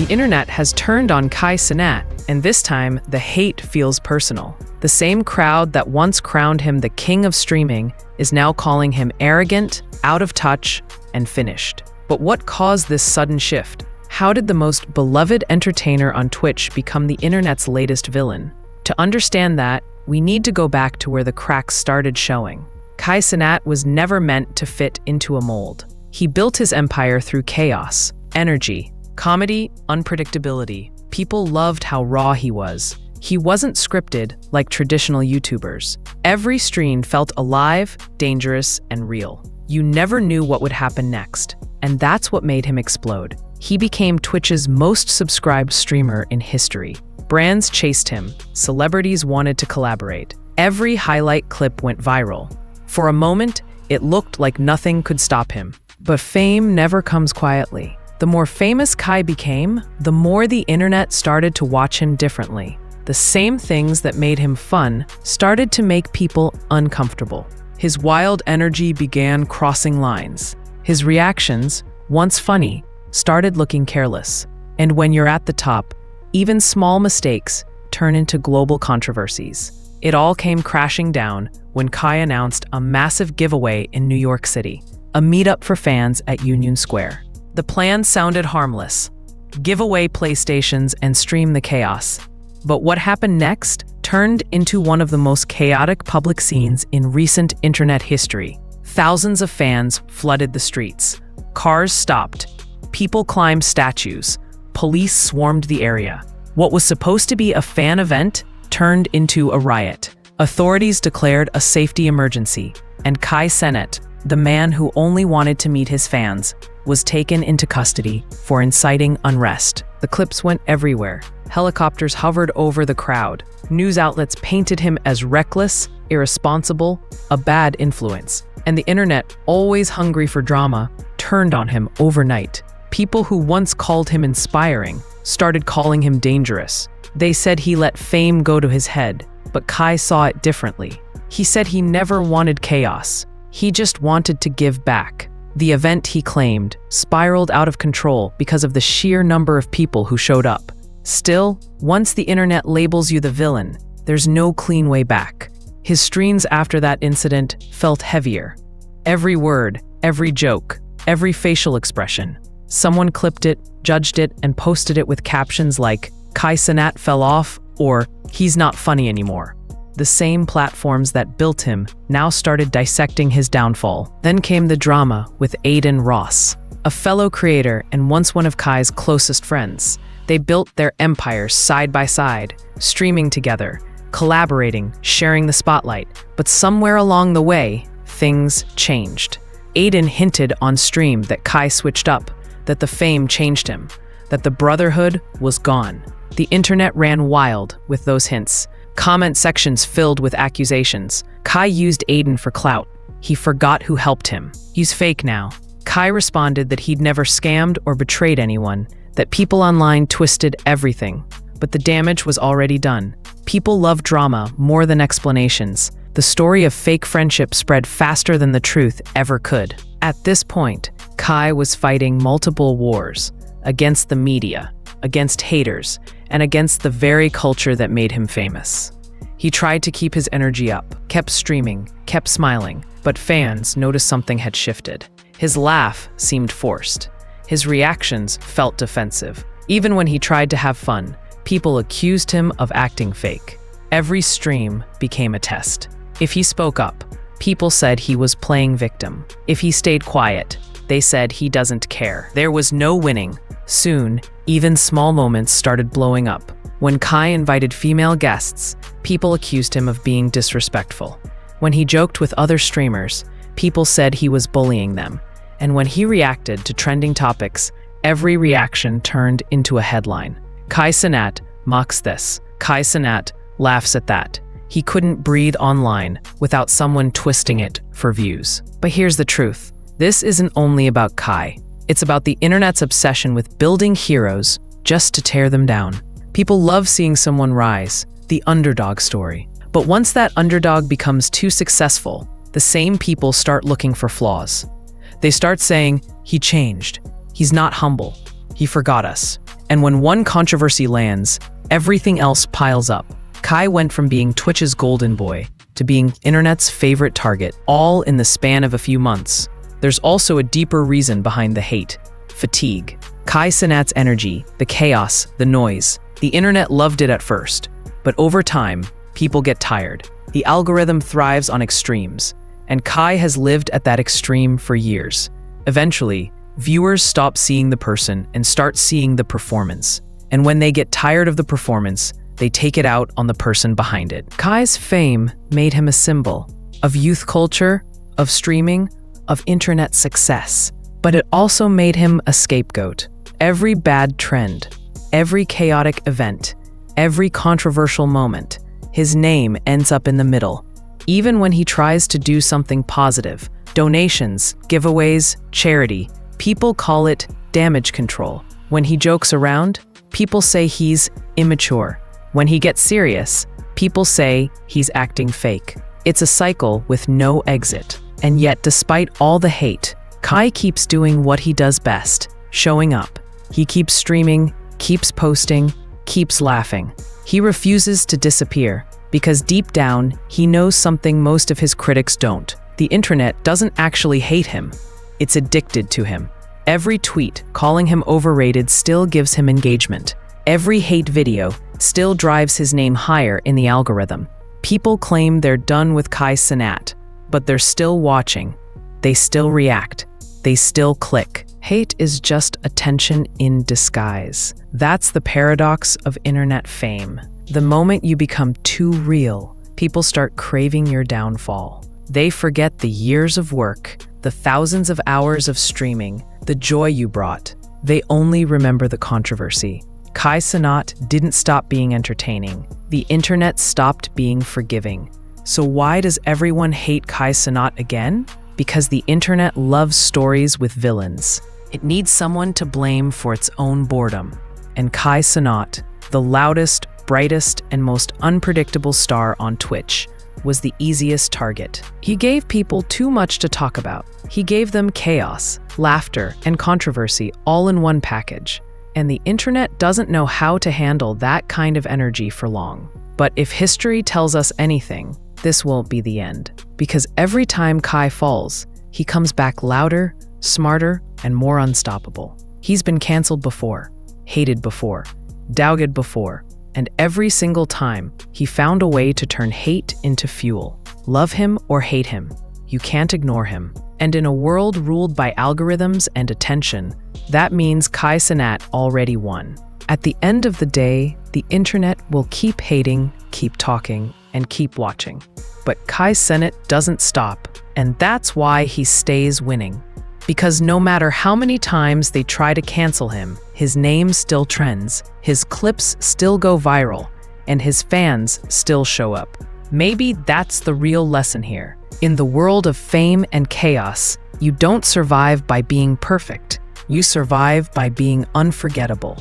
The internet has turned on Kai Cenat, and this time, the hate feels personal. The same crowd that once crowned him the king of streaming is now calling him arrogant, out of touch, and finished. But what caused this sudden shift? How did the most beloved entertainer on Twitch become the internet's latest villain? To understand that, we need to go back to where the cracks started showing. Kai Cenat was never meant to fit into a mold. He built his empire through chaos, energy, comedy, unpredictability. People loved how raw he was. He wasn't scripted like traditional YouTubers. Every stream felt alive, dangerous, and real. You never knew what would happen next, and that's what made him explode. He became Twitch's most subscribed streamer in history. Brands chased him, celebrities wanted to collaborate. Every highlight clip went viral. For a moment, it looked like nothing could stop him. But fame never comes quietly. The more famous Kai became, the more the internet started to watch him differently. The same things that made him fun started to make people uncomfortable. His wild energy began crossing lines. His reactions, once funny, started looking careless. And when you're at the top, even small mistakes turn into global controversies. It all came crashing down when Kai announced a massive giveaway in New York City, a meetup for fans at Union Square. The plan sounded harmless: give away PlayStations and stream the chaos. But what happened next turned into one of the most chaotic public scenes in recent internet history. Thousands of fans flooded the streets. Cars stopped. People climbed statues. Police swarmed the area. What was supposed to be a fan event turned into a riot. Authorities declared a safety emergency, and Kai Cenat, the man who only wanted to meet his fans, was taken into custody for inciting unrest. The clips went everywhere. Helicopters hovered over the crowd. News outlets painted him as reckless, irresponsible, a bad influence. And the internet, always hungry for drama, turned on him overnight. People who once called him inspiring started calling him dangerous. They said he let fame go to his head, but Kai saw it differently. He said he never wanted chaos. He just wanted to give back. The event, he claimed, spiraled out of control because of the sheer number of people who showed up. Still, once the internet labels you the villain, there's no clean way back. His streams after that incident felt heavier. Every word, every joke, every facial expression. Someone clipped it, judged it, and posted it with captions like, "Kai Cenat fell off," or "He's not funny anymore." The same platforms that built him now started dissecting his downfall. Then came the drama with Aiden Ross, a fellow creator and once one of Kai's closest friends. They built their empires side by side, streaming together, collaborating, sharing the spotlight. But somewhere along the way, things changed. Aiden hinted on stream that Kai switched up, that the fame changed him, that the brotherhood was gone. The internet ran wild with those hints. Comment sections filled with accusations. Kai used Aiden for clout. He forgot who helped him. He's fake now. Kai responded that he'd never scammed or betrayed anyone, that people online twisted everything. But the damage was already done. People love drama more than explanations. The story of fake friendship spread faster than the truth ever could. At this point, Kai was fighting multiple wars against the media, against haters, and against the very culture that made him famous. He tried to keep his energy up, kept streaming, kept smiling, but fans noticed something had shifted. His laugh seemed forced. His reactions felt defensive. Even when he tried to have fun, people accused him of acting fake. Every stream became a test. If he spoke up, people said he was playing victim. If he stayed quiet, they said he doesn't care. There was no winning. Soon, even small moments started blowing up. When Kai invited female guests, people accused him of being disrespectful. When he joked with other streamers, people said he was bullying them. And when he reacted to trending topics, every reaction turned into a headline. Kai Cenat mocks this. Kai Cenat laughs at that. He couldn't breathe online without someone twisting it for views. But here's the truth. This isn't only about Kai. It's about the internet's obsession with building heroes just to tear them down. People love seeing someone rise, the underdog story. But once that underdog becomes too successful, the same people start looking for flaws. They start saying, "He changed. He's not humble. He forgot us." And when one controversy lands, everything else piles up. Kai went from being Twitch's golden boy to being internet's favorite target, all in the span of a few months. There's also a deeper reason behind the hate: fatigue. Kai Cenat's energy, the chaos, the noise. The internet loved it at first, but over time, people get tired. The algorithm thrives on extremes, and Kai has lived at that extreme for years. Eventually, viewers stop seeing the person and start seeing the performance. And when they get tired of the performance, they take it out on the person behind it. Kai's fame made him a symbol of youth culture, of streaming, of internet success. But it also made him a scapegoat. Every bad trend, every chaotic event, every controversial moment, his name ends up in the middle. Even when he tries to do something positive, donations, giveaways, charity, people call it damage control. When he jokes around, people say he's immature. When he gets serious, people say he's acting fake. It's a cycle with no exit. And yet, despite all the hate, Kai keeps doing what he does best, showing up. He keeps streaming, keeps posting, keeps laughing. He refuses to disappear because deep down, he knows something most of his critics don't. The internet doesn't actually hate him. It's addicted to him. Every tweet calling him overrated still gives him engagement. Every hate video still drives his name higher in the algorithm. People claim they're done with Kai Cenat, but they're still watching. They still react. They still click. Hate is just attention in disguise. That's the paradox of internet fame. The moment you become too real, people start craving your downfall. They forget the years of work, the thousands of hours of streaming, the joy you brought. They only remember the controversy. Kai Cenat didn't stop being entertaining. The internet stopped being forgiving. So why does everyone hate Kai Cenat again? Because the internet loves stories with villains. It needs someone to blame for its own boredom. And Kai Cenat, the loudest, brightest, and most unpredictable star on Twitch, was the easiest target. He gave people too much to talk about. He gave them chaos, laughter, and controversy all in one package. And the internet doesn't know how to handle that kind of energy for long. But if history tells us anything, this won't be the end. Because every time Kai falls, he comes back louder, smarter, and more unstoppable. He's been canceled before, hated before, doubted before, and every single time, he found a way to turn hate into fuel. Love him or hate him, you can't ignore him. And in a world ruled by algorithms and attention, that means Kai Cenat already won. At the end of the day, the internet will keep hating, keep talking, and keep watching. But Kai Cenat doesn't stop, and that's why he stays winning. Because no matter how many times they try to cancel him, his name still trends, his clips still go viral, and his fans still show up. Maybe that's the real lesson here. In the world of fame and chaos, you don't survive by being perfect. You survive by being unforgettable.